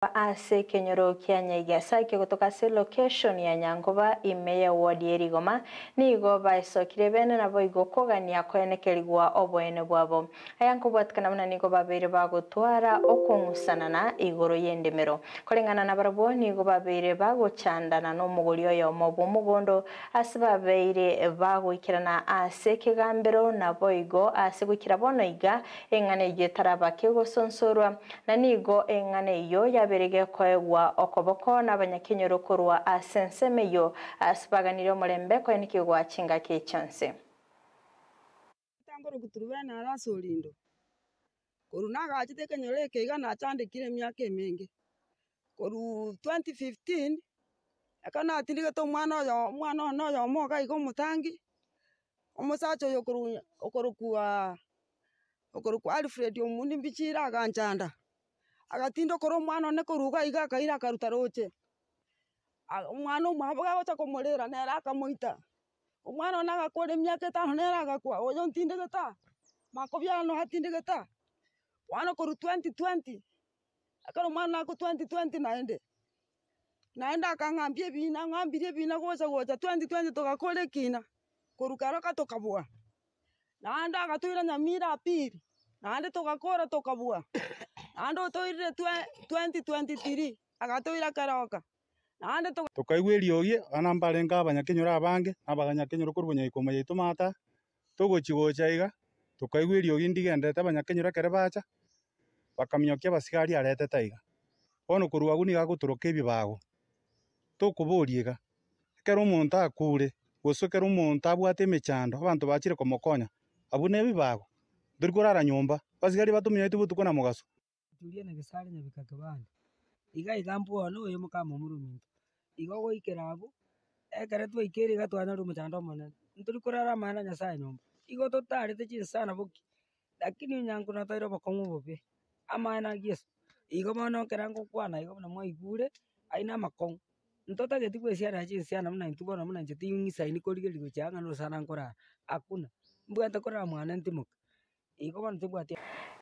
Ase kenyoro kia Nyaigasa kutoka se location ya Nyangoba imeya ward yerigoma nigo baisokire bene nabo igokogania kwenekerigwa obwene bwabo ayanko bwatkana muna nigo babere bagotwara okungusanana igoro yendemero kolengana na barabo nigo babere bagochandana no mugori oyo mobo mugondo ase babere bagoikirana ase kigambero nabo igo ase gukira bono iga engane yetaraba kegosonsorwa na nigo engane iyo berege koegwa okoboko n'abanyakenyero korwa asensemeyo asibaganire omurembe ko nikigwa chinga kechonse tangoro kuturubana na rasolindo koruna gachite kenyore keiga na chandikire myaka emenge koru 2015 akana atindige to mwana oyo moga igo mutangi omusacho okoro kwa Alfred omundi mbichira aganchanda agatindo koro mwana ne koruga iga kaira karuta roche umwana umwabaga gocha komorera nera akamoita umwana naga kore myaka 5 nera agakwa oyo ntinde gata makobya no hatinde gata wana koru 2020 akaro mwana ko 2020 naenda akangambie bina ngambirie bina gocha 2020 tugakore kina korukaro katokabwa naenda agatuira nyamira apiri naende tugakora tokabwa ando toire 2023 agatoira karoka naande tukaigwerie anambarenga abanyakenyora abange abaganyakenyora kurbunya ikoma yitumata tugochigocha iga tukaigwerie indigendete abanyakenyora kere bacha bakamyokia basigari arete taiga bono korwa guni gaguturoka ebibago tukuboria iga kero omonto akure gosokera omonto abwate emechando abanto bachire komokonya abune ebibago ndorikorara nyomba basigari batumia botuko na mogaso Juliana Gesari nyabika kibanda iga igambo no oyo mukama muruminto igo goikera abo ekere twaikere gatwana rumchando monene nturi kurara mana nyasaye nyomba igo totarete chinsana boki lakini nyango na tairo bokongo bobe amana Yesu igo mono kerango kwana igo na mwaigure aina makong ntota geti kwesiara chinsiana muna ntubona muna njeti ngisa ini korigeri gochanga no sana nkora akuna mbwata kora mwana ntimoka igo bono tibwati